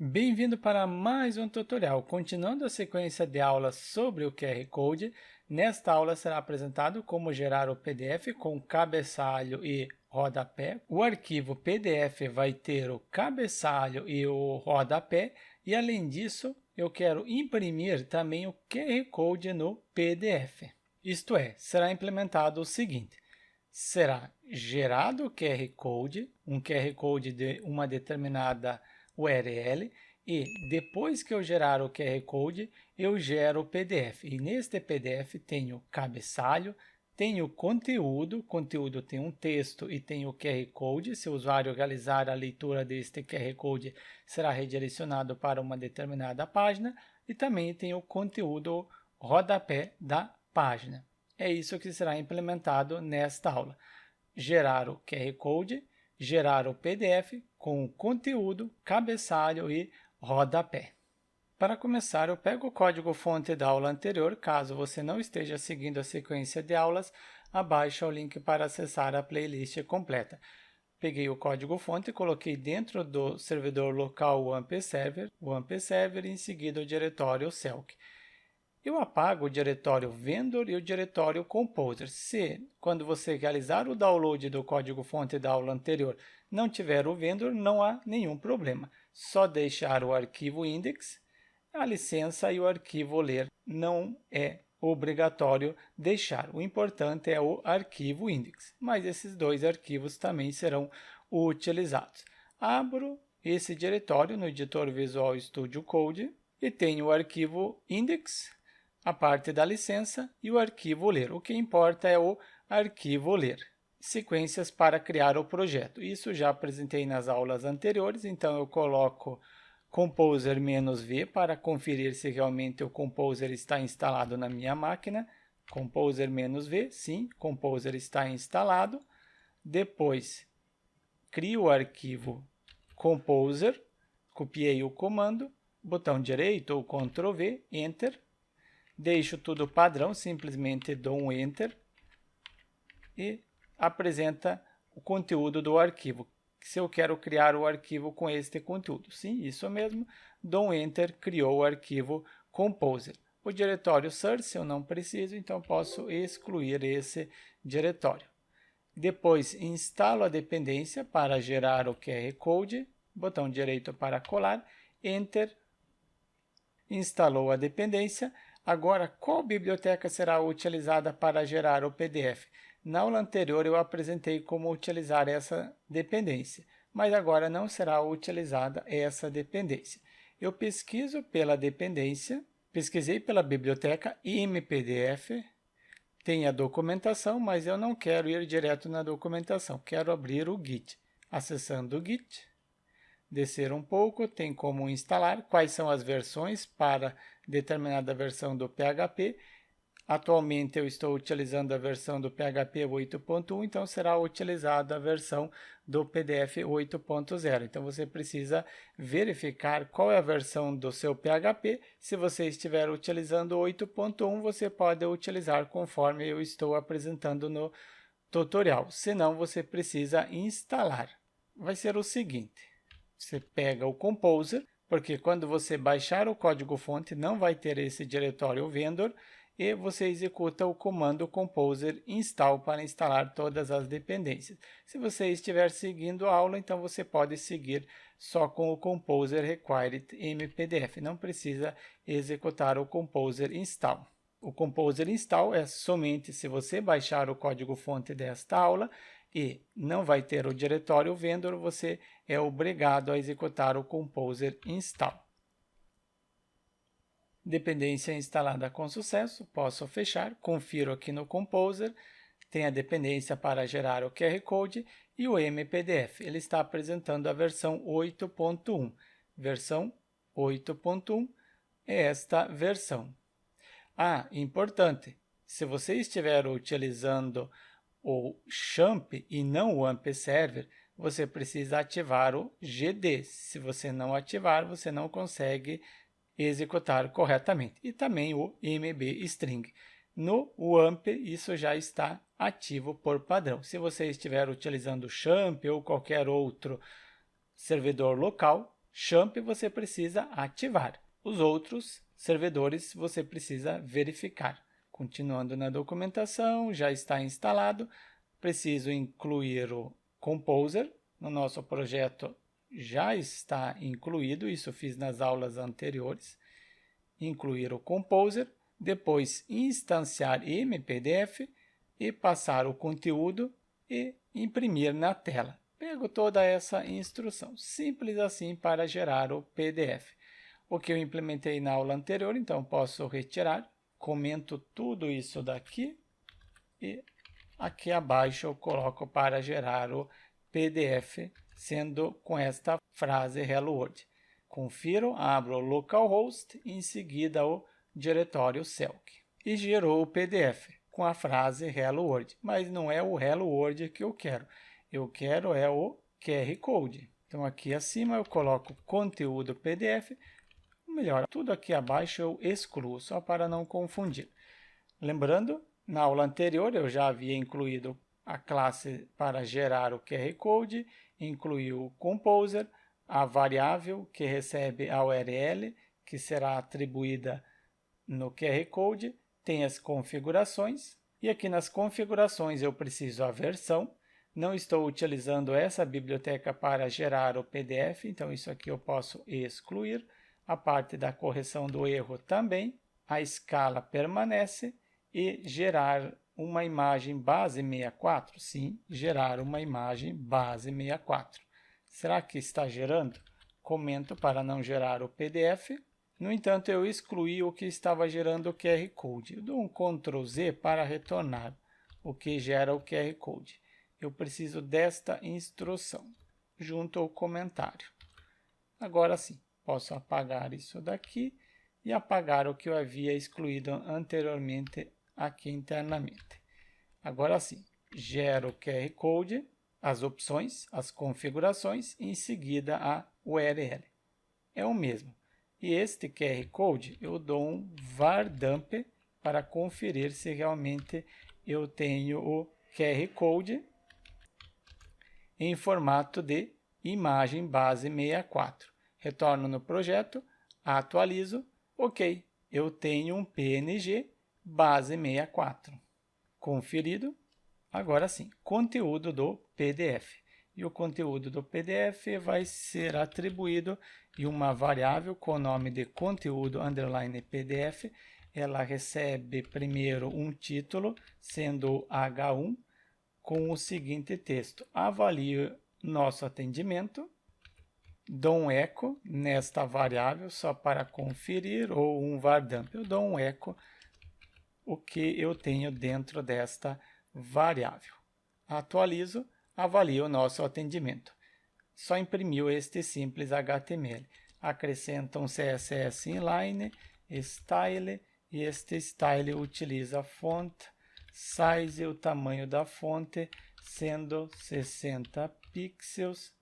Bem-vindo para mais um tutorial. Continuando a sequência de aulas sobre o QR Code, nesta aula será apresentado como gerar o PDF com cabeçalho e rodapé. O arquivo PDF vai ter o cabeçalho e o rodapé e, além disso, eu quero imprimir também o QR Code no PDF. Isto é, será implementado o seguinte: será gerado o QR Code, um QR Code de uma determinada URL, e depois que eu gerar o QR Code, eu gero o PDF. E neste PDF tem o cabeçalho, tem o conteúdo tem um texto e tem o QR Code. Se o usuário realizar a leitura deste QR Code, será redirecionado para uma determinada página, e também tem o conteúdo rodapé da página. É isso que será implementado nesta aula: gerar o QR Code, gerar o PDF com o conteúdo, cabeçalho e rodapé. Para começar, eu pego o código-fonte da aula anterior. Caso você não esteja seguindo a sequência de aulas, abaixo o link para acessar a playlist completa. Peguei o código-fonte e coloquei dentro do servidor local o AMP-Server, e em seguida o diretório Celk. Eu apago o diretório Vendor e o diretório Composer. Se, quando você realizar o download do código-fonte da aula anterior, não tiver o Vendor, não há nenhum problema. Só deixar o arquivo index, a licença e o arquivo ler. Não é obrigatório deixar. O importante é o arquivo index, mas esses dois arquivos também serão utilizados. Abro esse diretório no editor Visual Studio Code e tenho o arquivo index, a parte da licença e o arquivo ler. O que importa é o arquivo ler. Sequências para criar o projeto. Isso já apresentei nas aulas anteriores, então eu coloco Composer-V para conferir se realmente o Composer está instalado na minha máquina. Composer-V, sim, Composer está instalado. Depois, crio o arquivo Composer, copiei o comando, botão direito ou Ctrl+V, Enter. Deixo tudo padrão, simplesmente dou um Enter e apresenta o conteúdo do arquivo. Se eu quero criar o arquivo com este conteúdo, sim, isso mesmo, dou um Enter, criou o arquivo Composer. O diretório Source eu não preciso, então posso excluir esse diretório. Depois instalo a dependência para gerar o QR Code, botão direito para colar, Enter, instalou a dependência. Agora, qual biblioteca será utilizada para gerar o PDF? Na aula anterior eu apresentei como utilizar essa dependência, mas agora não será utilizada essa dependência. Eu pesquiso pela dependência, pesquisei pela biblioteca MPDF, tem a documentação, mas eu não quero ir direto na documentação, quero abrir o Git. Acessando o Git, descer um pouco, tem como instalar, quais são as versões para determinada versão do PHP. Atualmente eu estou utilizando a versão do PHP 8.1, então será utilizada a versão do PDF 8.0. Então você precisa verificar qual é a versão do seu PHP. Se você estiver utilizando 8.1, você pode utilizar conforme eu estou apresentando no tutorial. Senão, você precisa instalar. Vai ser o seguinte: você pega o Composer, porque quando você baixar o código-fonte não vai ter esse diretório Vendor, e você executa o comando Composer install para instalar todas as dependências. Se você estiver seguindo a aula, então você pode seguir só com o Composer Required MPDF. Não precisa executar o Composer install. O Composer install é somente se você baixar o código-fonte desta aula e não vai ter o diretório Vendor, você é obrigado a executar o Composer install. Dependência instalada com sucesso, posso fechar, confiro aqui no Composer, tem a dependência para gerar o QR Code e o MPDF. Ele está apresentando a versão 8.1. Versão 8.1 é esta versão. Importante, se você estiver utilizando o XAMPP e não o AMP-Server, você precisa ativar o GD. Se você não ativar, você não consegue executar corretamente. E também o MB-String. No WAMP, isso já está ativo por padrão. Se você estiver utilizando o XAMPP ou qualquer outro servidor local, XAMPP você precisa ativar. Os outros servidores você precisa verificar. Continuando na documentação, já está instalado. Preciso incluir o Composer. No nosso projeto já está incluído, isso fiz nas aulas anteriores. Incluir o Composer, depois instanciar MPDF e passar o conteúdo e imprimir na tela. Pego toda essa instrução, simples assim para gerar o PDF. O que eu implementei na aula anterior, então posso retirar, comento tudo isso daqui e aqui abaixo eu coloco para gerar o PDF, sendo com esta frase Hello World. Confiro, abro o localhost e em seguida o diretório Selk. E gerou o PDF com a frase Hello World, mas não é o Hello World que eu quero. Eu quero é o QR Code. Então aqui acima eu coloco conteúdo PDF, melhor, tudo aqui abaixo eu excluo, só para não confundir. Lembrando, na aula anterior eu já havia incluído a classe para gerar o QR Code, incluí o Composer, a variável que recebe a URL, que será atribuída no QR Code, tem as configurações, e aqui nas configurações eu preciso a versão. Não estou utilizando essa biblioteca para gerar o PDF, então isso aqui eu posso excluir. A parte da correção do erro também. A escala permanece e gerar uma imagem base 64. Sim, gerar uma imagem base 64. Será que está gerando? Comento para não gerar o PDF. No entanto, eu excluí o que estava gerando o QR Code. Eu dou um Ctrl Z para retornar o que gera o QR Code. Eu preciso desta instrução, junto ao comentário. Agora sim, posso apagar isso daqui e apagar o que eu havia excluído anteriormente aqui internamente. Agora sim, gero o QR Code, as opções, as configurações e em seguida a URL. É o mesmo. E este QR Code eu dou um var_dump para conferir se realmente eu tenho o QR Code em formato de imagem base 64. Retorno no projeto, atualizo, ok, eu tenho um PNG base 64. Conferido, agora sim, conteúdo do PDF. E o conteúdo do PDF vai ser atribuído em uma variável com o nome de conteúdo underline PDF. Ela recebe primeiro um título, sendo H1, com o seguinte texto: avalie nosso atendimento, dou um eco nesta variável só para conferir, ou um var_dump. Eu dou um eco o que eu tenho dentro desta variável. Atualizo, avalio o nosso atendimento. Só imprimiu este simples HTML. Acrescenta um CSS inline, style, e este style utiliza a fonte, size e o tamanho da fonte, sendo 60 pixels.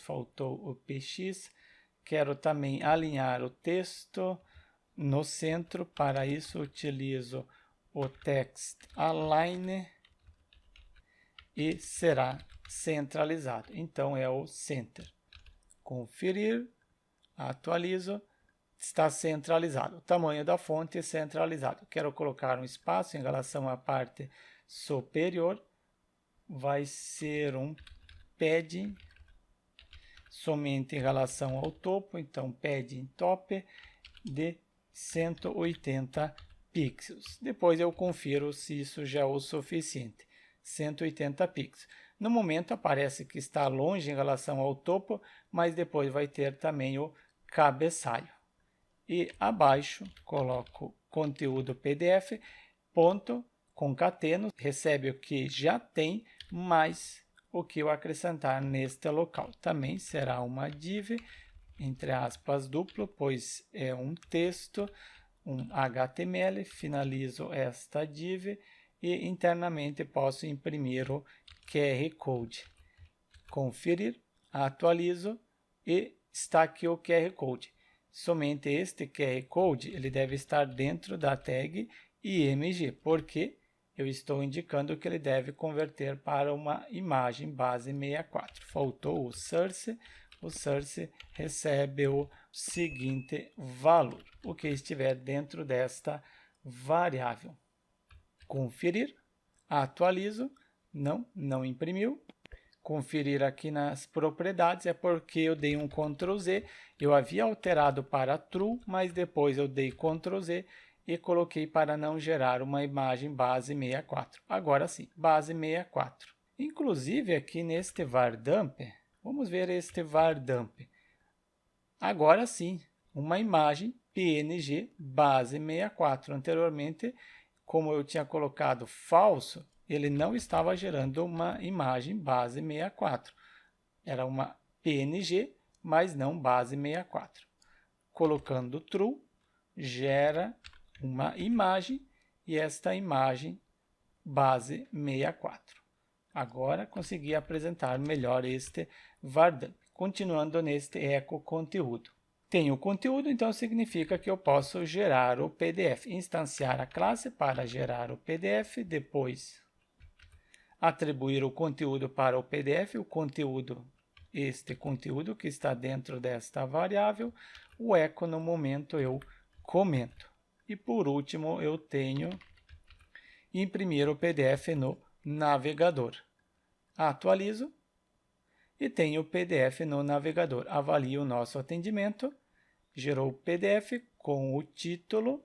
Faltou o px. Quero também alinhar o texto no centro. Para isso, utilizo o text align e será centralizado. Então, é o center. Conferir, atualizo, está centralizado. O tamanho da fonte é centralizado. Quero colocar um espaço em relação à parte superior. Vai ser um padding somente em relação ao topo. Então, padding top de 180 pixels. Depois eu confiro se isso já é o suficiente. 180 pixels. No momento aparece que está longe em relação ao topo, mas depois vai ter também o cabeçalho. E abaixo coloco conteúdo PDF, ponto, concateno, recebe o que já tem, mais o que eu acrescentar neste local. Também será uma div, entre aspas, duplo, pois é um texto, um HTML, finalizo esta div e internamente posso imprimir o QR Code. Conferir, atualizo e está aqui o QR Code. Somente este QR Code ele deve estar dentro da tag IMG, porque eu estou indicando que ele deve converter para uma imagem base 64. Faltou o source, o source recebe o seguinte valor, o que estiver dentro desta variável. Conferir, atualizo, não imprimiu. Conferir aqui nas propriedades é porque eu dei um Ctrl Z, eu havia alterado para True, mas depois eu dei Ctrl Z e coloquei para não gerar uma imagem base 64. Agora sim, base 64. Inclusive aqui neste vardump, vamos ver este vardump. Agora sim, uma imagem PNG base 64. Anteriormente, como eu tinha colocado falso, ele não estava gerando uma imagem base 64. Era uma PNG, mas não base 64. Colocando true, gera uma imagem e esta imagem base 64. Agora consegui apresentar melhor este vardump. Continuando neste eco conteúdo. Tenho conteúdo, então significa que eu posso gerar o PDF. Instanciar a classe para gerar o PDF, depois atribuir o conteúdo para o PDF, o conteúdo, este conteúdo que está dentro desta variável, o eco no momento eu comento. E por último eu tenho imprimir o PDF no navegador. Atualizo e tenho o PDF no navegador. Avalio o nosso atendimento, gerou o PDF com o título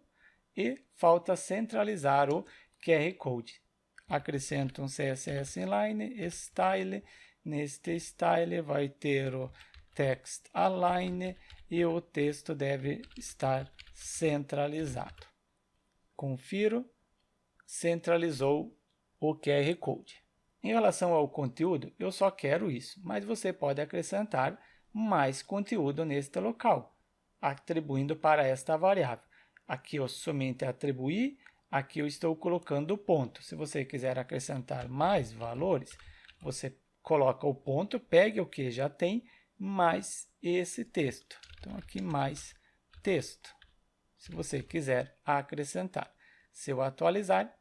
e falta centralizar o QR Code. Acrescento um CSS Inline, Style, neste Style vai ter o Text Align e o texto deve estar centralizado. Confiro, centralizou o QR Code. Em relação ao conteúdo, eu só quero isso, mas você pode acrescentar mais conteúdo neste local, atribuindo para esta variável. Aqui eu somente atribuí, aqui eu estou colocando o ponto. Se você quiser acrescentar mais valores, você coloca o ponto, pegue o que já tem, mais esse texto. Então, aqui mais texto, se você quiser acrescentar. Se eu atualizar,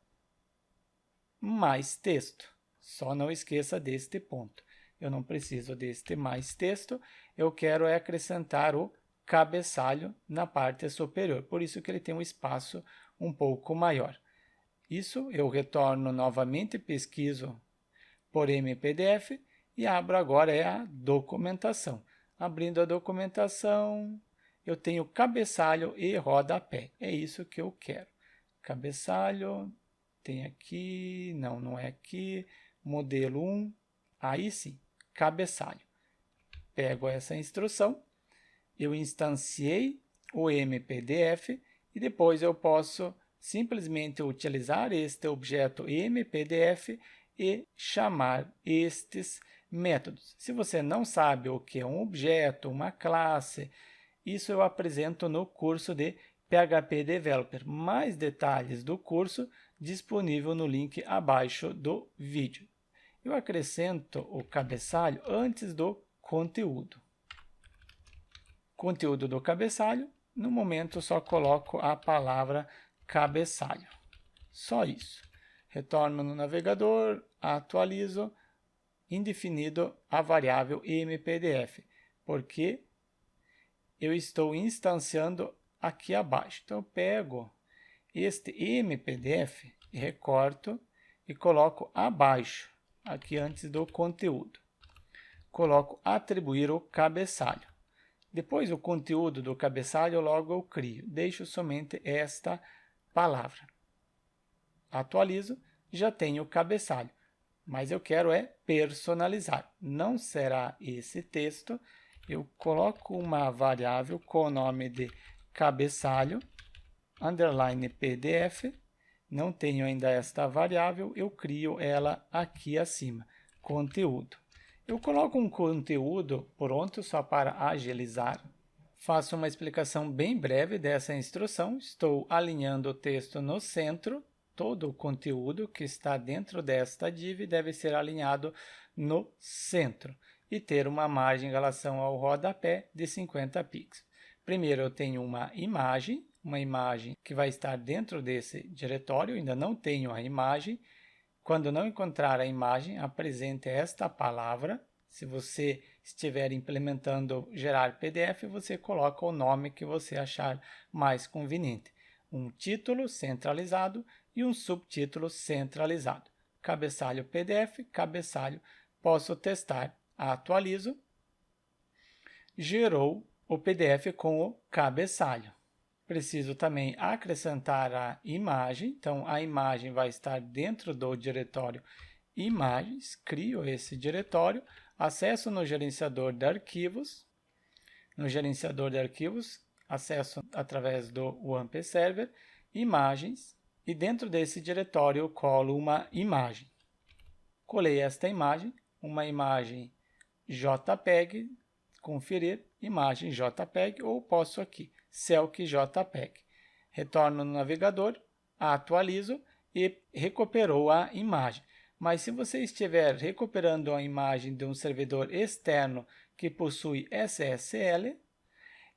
mais texto. Só não esqueça deste ponto. Eu não preciso deste mais texto, eu quero acrescentar o cabeçalho na parte superior. Por isso que ele tem um espaço um pouco maior. Isso eu retorno novamente, pesquiso por MPDF e abro agora a documentação. Abrindo a documentação, eu tenho cabeçalho e rodapé. É isso que eu quero. Cabeçalho, tem aqui, não é aqui. Modelo 1, aí sim, cabeçalho. Pego essa instrução, eu instanciei o MPDF e depois eu posso simplesmente utilizar este objeto MPDF e chamar estes métodos. Se você não sabe o que é um objeto, uma classe, isso eu apresento no curso de PHP Developer. Mais detalhes do curso disponível no link abaixo do vídeo. Eu acrescento o cabeçalho antes do conteúdo. Conteúdo do cabeçalho, no momento só coloco a palavra cabeçalho. Só isso. Retorno no navegador, atualizo, indefinido a variável MPDF, porque eu estou instanciando aqui abaixo. Então, eu pego este MPDF, recorto e coloco abaixo, aqui antes do conteúdo. Coloco atribuir o cabeçalho. Depois o conteúdo do cabeçalho logo eu crio. Deixo somente esta palavra. Atualizo, já tenho o cabeçalho. Mas eu quero personalizar. Não será esse texto. Eu coloco uma variável com o nome de cabeçalho, underline PDF. Não tenho ainda esta variável, eu crio ela aqui acima, conteúdo. Eu coloco um conteúdo pronto só para agilizar. Faço uma explicação bem breve dessa instrução. Estou alinhando o texto no centro. Todo o conteúdo que está dentro desta div deve ser alinhado no centro e ter uma margem em relação ao rodapé de 50 pixels. Primeiro eu tenho uma imagem que vai estar dentro desse diretório, ainda não tenho a imagem. Quando não encontrar a imagem, apresente esta palavra. Se você estiver implementando gerar PDF, você coloca o nome que você achar mais conveniente. Um título centralizado e um subtítulo centralizado. Cabeçalho PDF, cabeçalho, posso testar, atualizo, gerou o PDF com o cabeçalho. Preciso também acrescentar a imagem, então a imagem vai estar dentro do diretório imagens, crio esse diretório, acesso no gerenciador de arquivos, acesso através do WAMP Server, imagens, e dentro desse diretório eu colo uma imagem. Colei esta imagem, uma imagem JPEG, conferir, imagem JPEG, ou posso aqui, Celc JPEG. Retorno no navegador, atualizo e recuperou a imagem. Mas se você estiver recuperando a imagem de um servidor externo que possui SSL,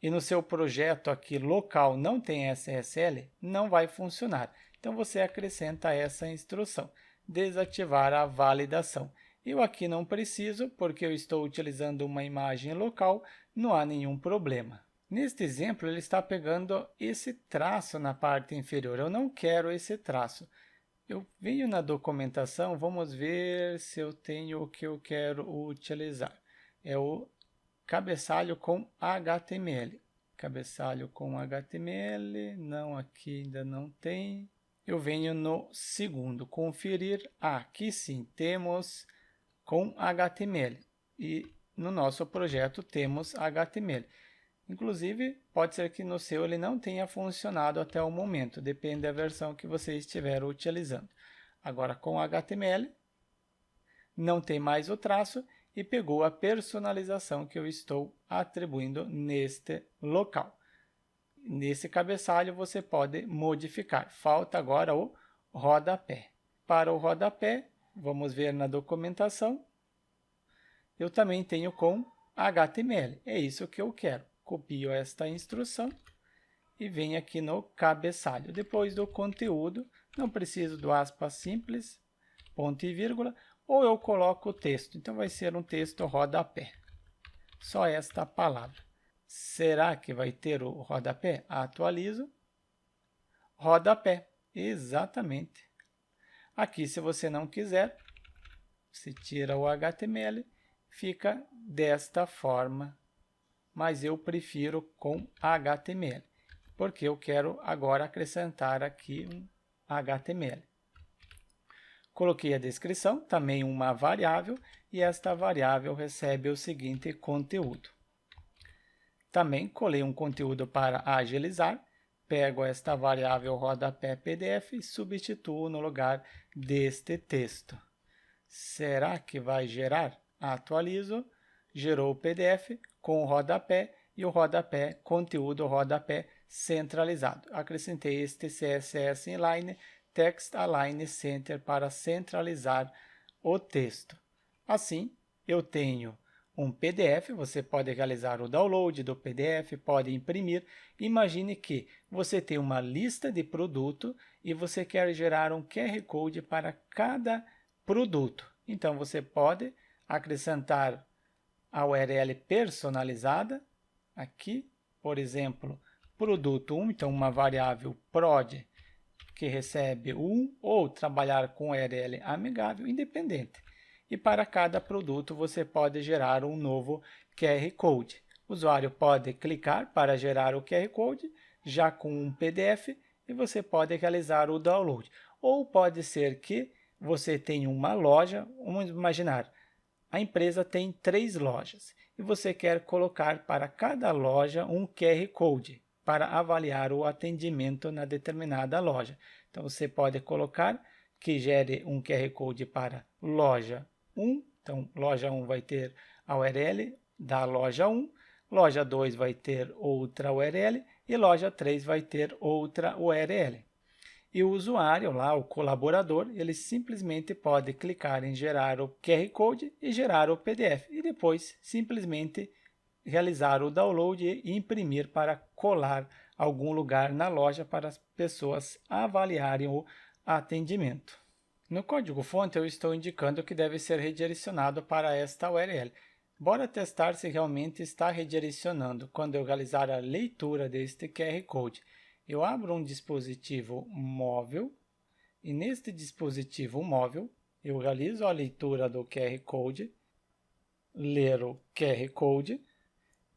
e no seu projeto aqui local não tem SSL, não vai funcionar. Então você acrescenta essa instrução, desativar a validação. Eu aqui não preciso, porque eu estou utilizando uma imagem local, não há nenhum problema. Neste exemplo, ele está pegando esse traço na parte inferior. Eu não quero esse traço. Eu venho na documentação, vamos ver se eu tenho o que eu quero utilizar. É o cabeçalho com HTML. Cabeçalho com HTML, não, aqui ainda não tem. Eu venho no segundo, conferir. Aqui sim, temos com HTML. E no nosso projeto temos HTML. Inclusive, pode ser que no seu ele não tenha funcionado até o momento, depende da versão que você estiver utilizando. Agora, com HTML, não tem mais o traço e pegou a personalização que eu estou atribuindo neste local. Nesse cabeçalho, você pode modificar. Falta agora o rodapé. Para o rodapé, vamos ver na documentação, eu também tenho com HTML. É isso que eu quero. Copio esta instrução e venho aqui no cabeçalho. Depois do conteúdo, não preciso do aspas simples, ponto e vírgula, ou eu coloco o texto. Então vai ser um texto rodapé. Só esta palavra. Será que vai ter o rodapé? Atualizo. Rodapé. Exatamente. Aqui, se você não quiser, se tira o HTML, fica desta forma. Mas eu prefiro com HTML, porque eu quero agora acrescentar aqui um HTML. Coloquei a descrição, também uma variável, e esta variável recebe o seguinte conteúdo. Também colei um conteúdo para agilizar, pego esta variável rodapé PDF e substituo no lugar deste texto. Será que vai gerar? Atualizo, gerou o PDF com o rodapé e o rodapé, conteúdo rodapé centralizado. Acrescentei este CSS inline, Text Align Center para centralizar o texto. Assim, eu tenho um PDF, você pode realizar o download do PDF, pode imprimir. Imagine que você tem uma lista de produto e você quer gerar um QR Code para cada produto. Então, você pode acrescentar a URL personalizada, aqui, por exemplo, produto 1, então uma variável prod que recebe 1, ou trabalhar com URL amigável, independente. E para cada produto você pode gerar um novo QR Code. O usuário pode clicar para gerar o QR Code, já com um PDF, e você pode realizar o download. Ou pode ser que você tenha uma loja, vamos imaginar, a empresa tem 3 lojas e você quer colocar para cada loja um QR Code para avaliar o atendimento na determinada loja. Então, você pode colocar que gere um QR Code para loja 1. Então, loja 1 vai ter a URL da loja 1, loja 2 vai ter outra URL e loja 3 vai ter outra URL. E o usuário lá, o colaborador, ele simplesmente pode clicar em gerar o QR Code e gerar o PDF. E depois simplesmente realizar o download e imprimir para colar algum lugar na loja para as pessoas avaliarem o atendimento. No código-fonte eu estou indicando que deve ser redirecionado para esta URL. Bora testar se realmente está redirecionando quando eu realizar a leitura deste QR Code. Eu abro um dispositivo móvel e neste dispositivo móvel eu realizo a leitura do QR Code, ler o QR Code,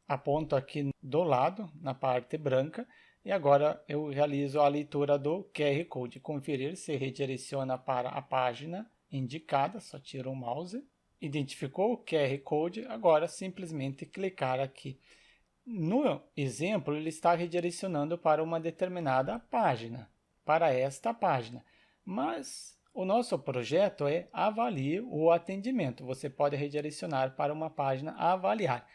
aponto aqui do lado, na parte branca, e agora eu realizo a leitura do QR Code, conferir se redireciona para a página indicada, só tiro o mouse. Identificou o QR Code, agora simplesmente clicar aqui. No exemplo, ele está redirecionando para uma determinada página, para esta página. Mas o nosso projeto é Avalie o Atendimento. Você pode redirecionar para uma página a avaliar.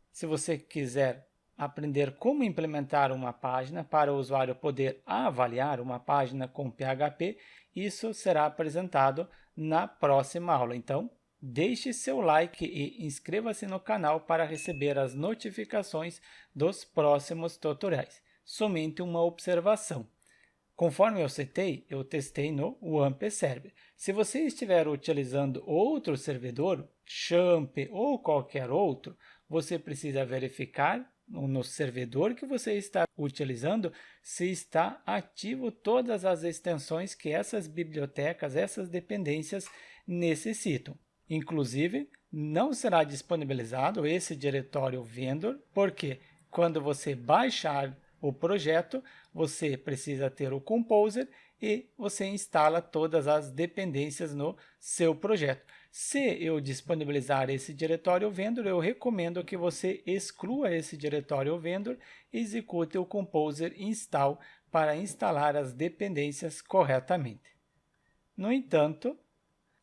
Se você quiser aprender como implementar uma página para o usuário poder avaliar uma página com PHP, isso será apresentado na próxima aula. Então, deixe seu like e inscreva-se no canal para receber as notificações dos próximos tutoriais. Somente uma observação. Conforme eu testei no WAMP Server. Se você estiver utilizando outro servidor, Champ ou qualquer outro, você precisa verificar no servidor que você está utilizando se está ativo todas as extensões que essas bibliotecas, essas dependências necessitam. Inclusive, não será disponibilizado esse diretório vendor, porque quando você baixar o projeto, você precisa ter o Composer e você instala todas as dependências no seu projeto. Se eu disponibilizar esse diretório vendor, eu recomendo que você exclua esse diretório vendor e execute o Composer install para instalar as dependências corretamente. No entanto,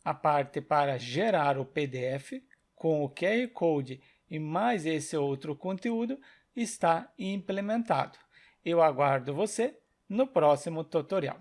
a parte para gerar o PDF com o QR Code e mais esse outro conteúdo está implementado. Eu aguardo você no próximo tutorial.